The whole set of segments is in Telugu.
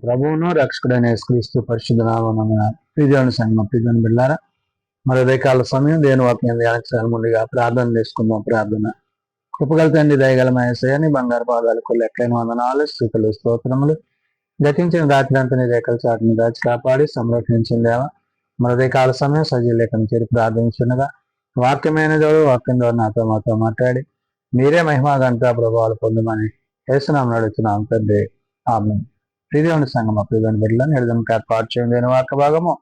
ప్రభువును రక్షకుడైన యేసుక్రీస్తు పరిశుద్ధ నామమున ప్రియదేవుని సంగమ ప్రియదేవుని బిడ్డలారా, మరి ఉదయకాల సమయం దేని వాక్యం ధ్యానించడానికి ముందుగా ప్రార్థన చేసుకుందాం. ప్రార్థన. కృపగల తండ్రి, దయగల యేసయ్యని బంగారు పాదాలకు లెక్కైన వందనాలు, స్తుతులు, స్తోత్రములు. గతించిన రాత్రి అంతా నీ రేఖల చాటుని దాచి కాపాడి సంరక్షించిందేవా. మరి ఉదయకాల సమయం సజీవ లేఖను చేరి ప్రార్థించుండగా వాక్యమైన దేవుడు వాక్యం ద్వారా మాతో మాట్లాడి మీరే మహిమా గంట ప్రభావాలు పొందమని యేసునామమున అడుగుతున్నాం తండ్రి. ఆమేన్. ప్రియదేవుని సంగమ ప్రియదేవుని బిడ్డలను ఎడదనికి ఏర్పాటు చేయని వాక్య భాగము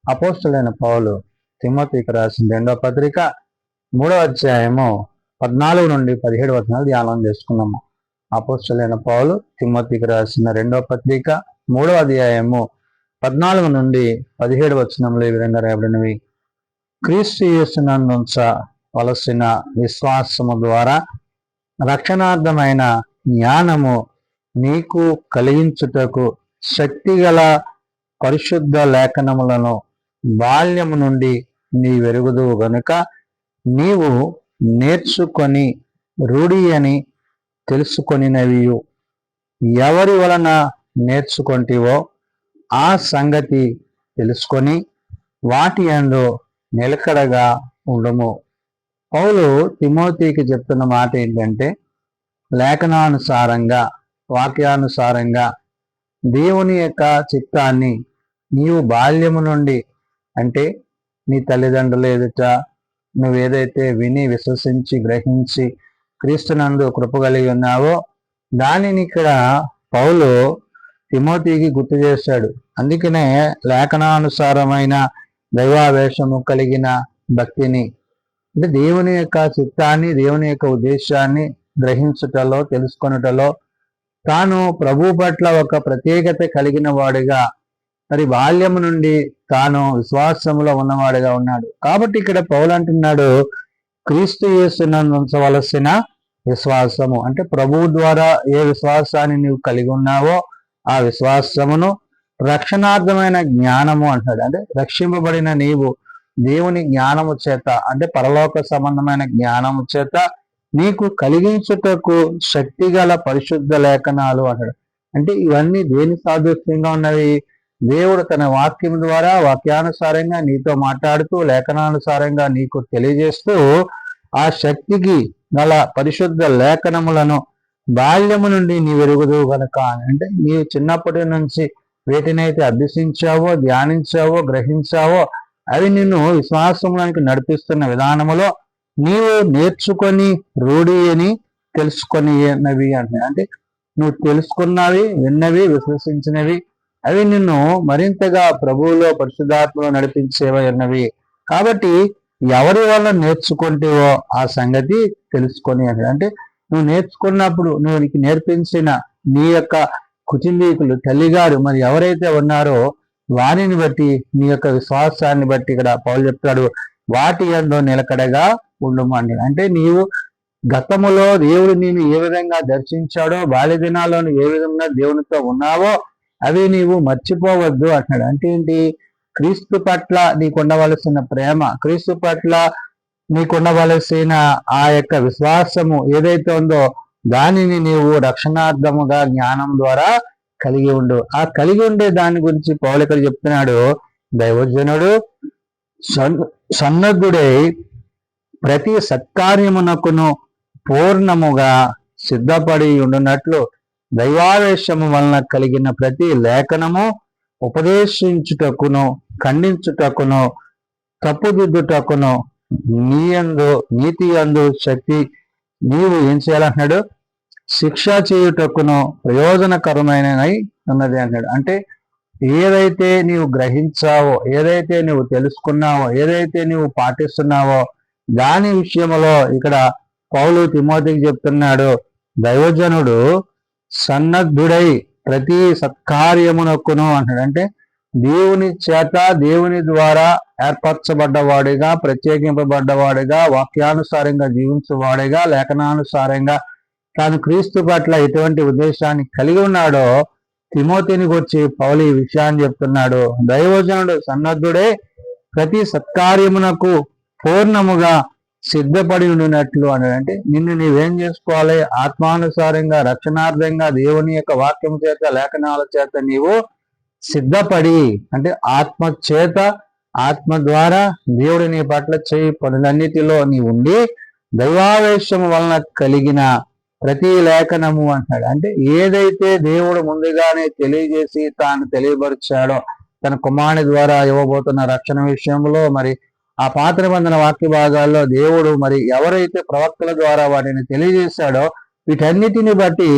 అపోస్తులైన పౌలు తిమోతికి రాసిన 2వ పత్రిక 3వ అధ్యాయము 14 నుండి 17 వచనాలు ధ్యానం చేసుకున్నాము. అపోస్తులైన పౌలు తిమోతికి రాసిన 2వ పత్రిక 3వ అధ్యాయము 14 నుండి 17 వచనములు ఈ విధంగా రాయబడినవి. క్రీస్తు యేసునందు ఉంచవలసిన విశ్వాసము ద్వారా రక్షణార్థమైన జ్ఞానము నీకు కలిగించుటకు శక్తిగల పరిశుద్ధ లేఖనములను బాల్యము నుండి నీ వెరుగుదువు గనుక నీవు నేర్చుకొని రూఢి అని తెలుసుకొనినవియు ఎవరి వలన నేర్చుకొంటివో ఆ సంగతి తెలుసుకొని వాటి యందు నిలకడగా ఉండుము. పౌలు తిమోతికి చెప్తున్న మాట ఏంటంటే, లేఖనానుసారంగా వాక్యానుసారంగా దేవుని యొక్క చిత్తాన్ని నీవు బాల్యము నుండి, అంటే నీ తల్లిదండ్రుల ఎదుట నువ్వేదైతే విని విశ్వసించి గ్రహించి క్రీస్తునందు కృప కలిగి ఉన్నావో దానిని ఇక్కడ పౌలు తిమోతికి గుర్తు చేశాడు. అందుకనే లేఖనానుసారమైన దైవావేశము కలిగిన భక్తిని, అంటే దేవుని యొక్క చిత్తాన్ని, దేవుని యొక్క ఉద్దేశాన్ని గ్రహించుటలో, తెలుసుకొనుటలో తాను ప్రభు పట్ల ఒక ప్రత్యేకత కలిగిన వాడిగా, మరి బాల్యము నుండి తాను విశ్వాసములో ఉన్నవాడిగా ఉన్నాడు. కాబట్టి ఇక్కడ పౌలు అంటున్నాడు, క్రీస్తు యేసునందు ఉంచవలసిన విశ్వాసము, అంటే ప్రభువు ద్వారా ఏ విశ్వాసాన్ని నీవు కలిగి ఉన్నావో ఆ విశ్వాసమును రక్షణార్థమైన జ్ఞానము అంటాడు. అంటే రక్షింపబడిన నీవు దేవుని జ్ఞానము చేత, అంటే పరలోక సంబంధమైన జ్ఞానము చేత నీకు కలిగించుటకు శక్తిగల పరిశుద్ధ లేఖనాలు అంటాడు. అంటే ఇవన్నీ దేని సాదృశ్యంగా ఉన్నవి? దేవుడు తన వాక్యం ద్వారా వాక్యానుసారంగా నీతో మాట్లాడుతూ లేఖనానుసారంగా నీకు తెలియజేస్తూ ఆ శక్తికి గల పరిశుద్ధ లేఖనములను బాల్యము నుండి నీ వెరుగుదువు గనక, అంటే నీవు చిన్నప్పటి నుంచి వేటినైతే అభ్యసించావో, ధ్యానించావో, గ్రహించావో అవి నిన్ను విశ్వాసంలోనికి నడిపిస్తున్న విధానములో నీవు నేర్చుకొని రూఢి అని తెలుసుకొనినవి అంటున్నాయి. అంటే నువ్వు తెలుసుకున్నవి, విన్నవి, విశ్వసించినవి అవి నిన్ను మరింతగా ప్రభువులో పరిశుద్ధాత్మలో నడిపించేవి అన్నవి. కాబట్టి ఎవరి వల్ల నేర్చుకుంటేవో ఆ సంగతి తెలుసుకొని అంటాడు. అంటే నువ్వు నేర్చుకున్నప్పుడు నువ్వు నీకు నేర్పించిన నీ యొక్క కుటుంబీకులు, తల్లిగారు మరి ఎవరైతే ఉన్నారో వారిని బట్టి, నీ యొక్క విశ్వాసాన్ని బట్టి ఇక్కడ పౌలు చెప్తాడు, వాటి యందు నిలకడగా ఉండమండి. అంటే నీవు గతములో దేవుడు నేను ఏ విధంగా దర్శించాడో, బాల్య దినాల్లో ఏ విధంగా దేవునితో ఉన్నావో అవి నీవు మర్చిపోవద్దు అంటున్నాడు. అంటే ఏంటి? క్రీస్తు పట్ల నీకు ఉండవలసిన ప్రేమ, క్రీస్తు పట్ల నీకు ఉండవలసిన ఆ యొక్క విశ్వాసము ఏదైతే ఉందో దానిని నీవు రక్షణార్థముగా జ్ఞానం ద్వారా కలిగి ఉండు. ఆ కలిగి ఉండే దాని గురించి పౌలు ఇక్కడ చెప్తున్నాడు, దైవజనుడు సన్నద్ధుడై ప్రతి సత్కార్యమునకును పూర్ణముగా సిద్ధపడి ఉండునట్లు దైవావేశము వలన కలిగిన ప్రతి లేఖనము ఉపదేశించుటకును, ఖండించుటకును, తప్పుదిద్దుటకును నీతి యందు శక్తి నీవు ఏం చేయాలంటున్నాడు? శిక్ష చేయుటకును ప్రయోజనకరమైనవి ఉన్నది అంటాడు. అంటే ఏదైతే నీవు గ్రహించావో, ఏదైతే నువ్వు తెలుసుకున్నావో, ఏదైతే నువ్వు పాటిస్తున్నావో దాని విషయంలో ఇక్కడ పౌలు తిమోతికి చెప్తున్నాడు, దైవజనుడు సన్నద్ధుడై ప్రతి సత్కార్యమునకును అంటాడు. అంటే దేవుని చేత, దేవుని ద్వారా ఏర్పరచబడ్డవాడిగా, ప్రత్యేకింపబడ్డవాడిగా, వాక్యానుసారంగా జీవించేవాడిగా, లేఖనానుసారంగా తాను క్రీస్తు పట్ల ఎటువంటి ఉద్దేశాన్ని కలిగి ఉన్నాడో తిమోతిని గురించి పౌలు ఈ విషయాన్ని చెప్తున్నాడు. దైవజనుడు సన్నద్ధుడే ప్రతి సత్కార్యమునకు పూర్ణముగా సిద్ధపడి ఉండినట్లు అంటే నిన్ను నీవేం చేసుకోవాలి? ఆత్మానుసారంగా రక్షణార్థంగా దేవుని యొక్క వాక్యం చేత లేఖనాల చేత నీవు సిద్ధపడి, అంటే ఆత్మ చేత ఆత్మ ద్వారా దేవుడి నీ పట్ల చేయి పనులన్నిటిలో నీ ఉండి దైవావేశము వలన కలిగిన ప్రతి లేఖనము అంటాడు. అంటే ఏదైతే దేవుడు ముందుగానే తెలియజేసి తాను తెలియపరిచాడో తన కుమారుని ద్వారా ఇవ్వబోతున్న రక్షణ విషయంలో, మరి ఆ పాత నిబంధన వాక్య భాగాల్లో దేవుడు మరి ఎవరైతే ప్రవక్తల ద్వారా వాటిని తెలియజేశాడో వీటన్నిటిని బట్టి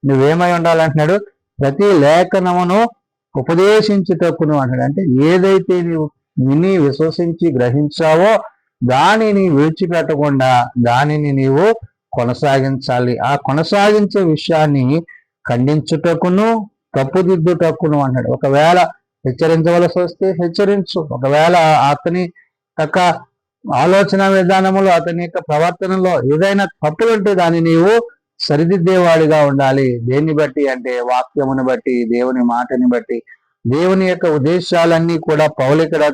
నువ్వేమై ఉండాలంటున్నాడు? ప్రతి లేఖనమును ఉపదేశించుటకును అంటాడు. అంటే ఏదైతే నీవు విని విశ్వసించి గ్రహించావో దానిని విడిచిపెట్టకుండా దానిని నీవు కొనసాగించాలి. ఆ కొనసాగించే విషయాన్ని ఖండించుటకును తప్పుదిద్దుటకును అంటాడు. ఒకవేళ హెచ్చరించవలసి వస్తే హెచ్చరించు. ఒకవేళ అతని యొక్క ఆలోచన విధానములో అతని యొక్క ప్రవర్తనలో ఏదైనా తప్పులుంటే దాన్ని నీవు సరిదిద్దేవాడిగా ఉండాలి. దేన్ని బట్టి అంటే వాక్యమును బట్టి, దేవుని మాటని బట్టి. దేవుని యొక్క ఉద్దేశాలన్నీ కూడా పౌలు ఇక్కడ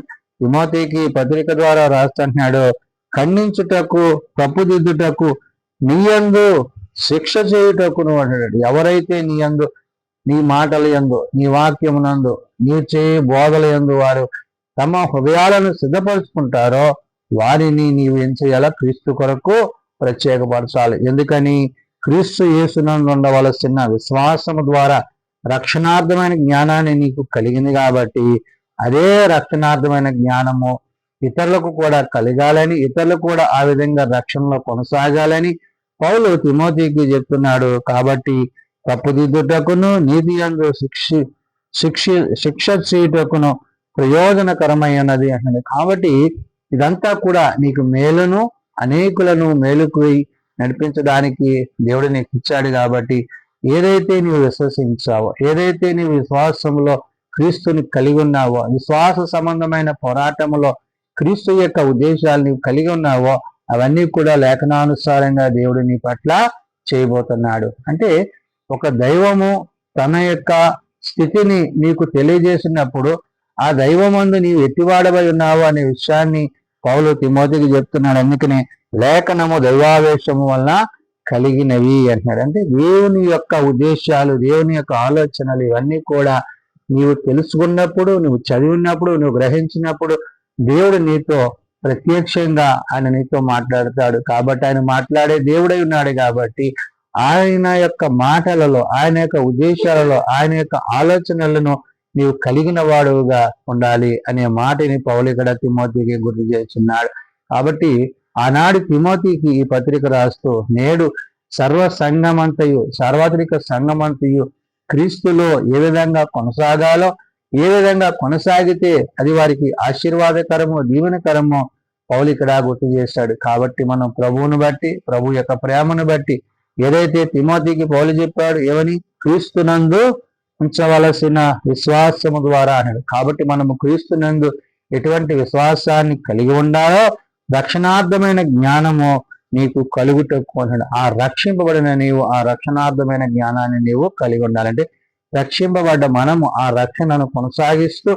తిమోతికి పత్రిక ద్వారా రాస్తున్నాడు. ఖండించుటకు తప్పుదిద్దుటకు నీయందు శిక్ష చేయుటకును అంటాడు. ఎవరైతే నీయందు నీ మాటల యందు నీ వాక్యమునందు నీవు చేయ బోధల యందు వారు తమ హృదయాలను సిద్ధపరుచుకుంటారో వారిని నీవు ఏం చేయాలా? క్రీస్తు కొరకు ప్రత్యేకపరచాలి. ఎందుకని? క్రీస్తు యేసునందు ఉండవలసిన విశ్వాసము ద్వారా రక్షణార్థమైన జ్ఞానాన్ని నీకు కలిగింది కాబట్టి అదే రక్షణార్థమైన జ్ఞానము ఇతరులకు కూడా కలగాలని, ఇతరులు కూడా ఆ విధంగా రక్షణలో కొనసాగాలని పౌలు తిమోతికి చెప్తున్నాడు. కాబట్టి తప్పుదిద్దుటకును నీతి యందు శిక్ష చేయుటకును ప్రయోజనకరమైనది అంటుంది. కాబట్టి ఇదంతా కూడా నీకు మేలును అనేకులను మేలుకు నడిపించడానికి దేవుడు నీకు ఇచ్చాడు. కాబట్టి ఏదైతే నీవు విశ్వసించావో, ఏదైతే నీవు విశ్వాసంలో క్రీస్తుని కలిగి ఉన్నావో, విశ్వాస సంబంధమైన పోరాటంలో క్రీస్తు యొక్క ఉద్దేశాలు నీవు కలిగి ఉన్నావో అవన్నీ కూడా లేఖనానుసారంగా దేవుడు నీ పట్ల చేయబోతున్నాడు. అంటే ఒక దైవము తన యొక్క స్థితిని నీకు తెలియజేసినప్పుడు ఆ దైవమందు నీవు ఎట్టివాడబై ఉన్నావు అనే విషయాన్ని పౌలు తిమోతికి చెప్తున్నాడు. అందుకనే లేఖనము దైవావేశము వలన కలిగినవి అంటున్నాడు. అంటే దేవుని యొక్క ఉద్దేశాలు, దేవుని యొక్క ఆలోచనలు ఇవన్నీ కూడా నీవు తెలుసుకున్నప్పుడు, నువ్వు చదివినప్పుడు, నువ్వు గ్రహించినప్పుడు దేవుడు నీతో ప్రత్యక్షంగా ఆయన నీతో మాట్లాడతాడు. కాబట్టి ఆయన మాట్లాడే దేవుడై ఉన్నాడు. కాబట్టి ఆయన యొక్క మాటలలో, ఆయన యొక్క ఉద్దేశాలలో, ఆయన యొక్క ఆలోచనలను నీవు కలిగిన వాడుగా ఉండాలి అనే మాటని పౌలు ఇక్కడ తిమోతికి గుర్తు చేస్తున్నాడు. కాబట్టి ఆనాడు తిమోతికి ఈ పత్రిక రాస్తూ నేడు సర్వ సంఘమంతయు, సార్వత్రిక సంఘమంతయు క్రీస్తులో ఏ విధంగా కొనసాగాలో, ఏ విధంగా కొనసాగితే అది వారికి ఆశీర్వాదకరము, దీవెనకరము పౌలు ఇక్కడ గుర్తు చేశాడు. కాబట్టి మనం ప్రభువును బట్టి, ప్రభు యొక్క ప్రేమను బట్టి ఏదైతే తిమోతికి పౌలు చెప్పాడు, ఏమని? క్రీస్తునందు ఉంచవలసిన విశ్వాసము ద్వారా అన్నాడు. కాబట్టి మనము క్రీస్తునందు ఎటువంటి విశ్వాసాన్ని కలిగి ఉండాలో రక్షణార్థమైన జ్ఞానము నీకు కలుగుటకు అన్నాడు. ఆ రక్షింపబడిన నీవు ఆ రక్షణార్థమైన జ్ఞానాన్ని నీవు కలిగి ఉండాలంటే రక్షింపబడ్డ మనము ఆ రక్షణను కొనసాగిస్తూ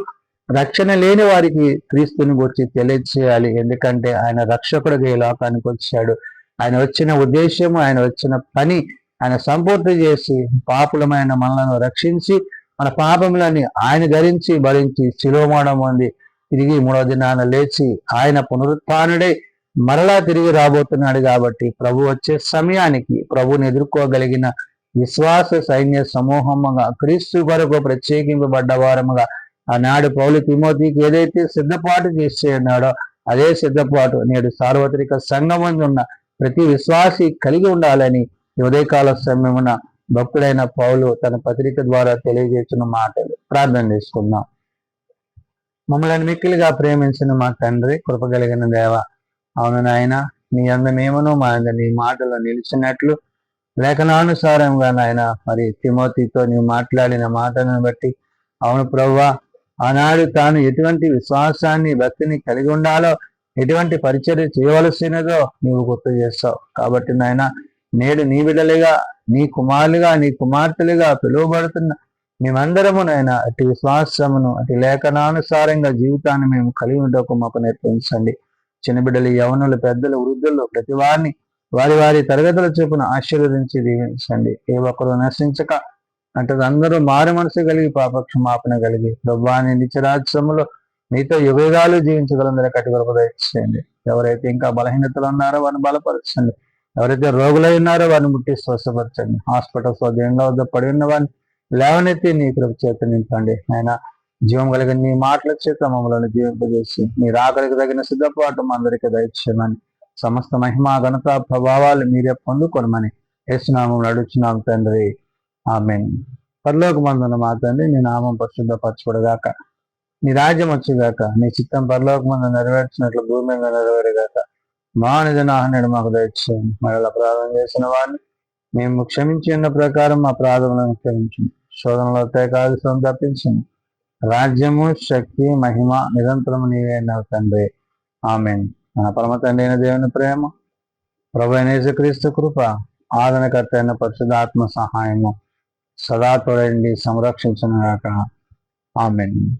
రక్షణ లేని వారికి క్రీస్తుని గురించి తెలియచేయాలి. ఎందుకంటే ఆయన రక్షకుడిగా ఈ లోకానికి వచ్చాడు. ఆయన వచ్చిన ఉద్దేశము, ఆయన వచ్చిన పని ఆయన సంపూర్తి చేసి పాపులమైన మనలను రక్షించి మన పాపములని ఆయన ధరించి భరించి శిలోమరణం పొంది తిరిగి 3వ దినాన లేచి ఆయన పునరుత్థానుడై మరలా తిరిగి రాబోతున్నాడు. కాబట్టి ప్రభు వచ్చే సమయానికి ప్రభుని ఎదుర్కోగలిగిన విశ్వాస సైన్య సమూహముగా క్రీస్తు కొరకు ప్రత్యేకింపబడ్డ వారముగా ఆనాడు పౌలు తిమోతికి ఏదైతే సిద్ధపాటు చేసి ఉన్నాడో అదే సిద్ధపాటు నేడు సార్వత్రిక సంఘమందు ఉన్న ప్రతి విశ్వాసి కలిగి ఉండాలని ఉదయకాల సమయమున భక్తుడైన పౌలు తన పత్రిక ద్వారా తెలియజేసిన మాటలు. ప్రార్థన చేసుకుందాం. మమ్మల్ని మిక్కిలిగా ప్రేమించిన మా తండ్రి, కృపగలిగిన దేవ, అవును నాయన, నీ అందు మేమును మా అందు నీ మాటలు నిలిచినట్లు లేఖనానుసారంగా నాయన మరి తిమోతితో నీవు మాట్లాడిన మాటలను బట్టి అవును ప్రభువా, ఆనాడు తాను ఎటువంటి విశ్వాసాన్ని భక్తిని కలిగి ఉండాలో, ఎటువంటి పరిచర్య చేయవలసినదో నీవు గుర్తు చేస్తావు. కాబట్టి నాయన నేడు నీ బిడ్డలుగా, నీ కుమారులుగా, నీ కుమార్తెలుగా పిలువబడుతున్న మేమందరము నాయన అటు విశ్వాసమును, అటు లేఖనానుసారంగా జీవితాన్ని మేము కలిగి ఉండకు మాకు నేర్పించండి. చిన్న బిడ్డలు, యవనులు, పెద్దలు, వృద్ధులు ప్రతి వారిని వారి వారి తరగతుల చొప్పున ఆశీర్వదించి దీవించండి. ఏ ఒక్కరు నశించక అంటే అందరూ మారు మనసు కలిగి పాపక్షమాపణ కలిగి ప్రభువాని నిత్యరాజ్యములో మీతో యుగాలు జీవించగలందరూ కట్టుకొరకు దయచేయండి. ఎవరైతే ఇంకా బలహీనతలు ఉన్నారో వారిని బలపరచండి. ఎవరైతే రోగులై ఉన్నారో వారిని ముట్టి స్వస్థపరచండి. హాస్పిటల్స్ దేంగా వద్ద పడి ఉన్న వారిని లేవనెత్తి నీ కృప చేత నింపండి. ఆయన జీవం కలిగిన నీ మాటల చేత మమ్మల్ని జీవింపజేసి నీ రాకడికి తగిన సిద్ధపాటు అందరికీ దయచేయమని, సమస్త మహిమ ఘనత ప్రభావాలు మీరే పొందుకొనమని యేసునామములో అడుగుచున్నాం తండ్రి, ఆమేన్. పరలోకమందున్న మా తండ్రి, నీ నామం పరిశుద్ధపరచబడుగాక, నీ రాజ్యం వచ్చుగాక, నీ చిత్తం పరలోకమందు నెరవేర్చినట్లు భూమి మీద నెరవేరుగాక. మా నిజ ఆహార్యం మాకు దయచేయండి. మరలా అపరాధం చేసిన వారిని మేము క్షమించి ఉన్న ప్రకారం మా అపరాధములను క్షమించండి. శోధనలో కాదు తప్పించండి. రాజ్యము, శక్తి, మహిమ నిరంతరము నీవే తండ్రి, ఆమేన్. మన పరమ తండ్రి అయిన దేవుని ప్రేమ, ప్రభు అయిన యేసుక్రీస్తు కృప, ఆదరణకర్త అయిన పరిశుద్ధాత్మ సహాయము సదా తోడండి సంరక్షించును గాక. ఆమేన్.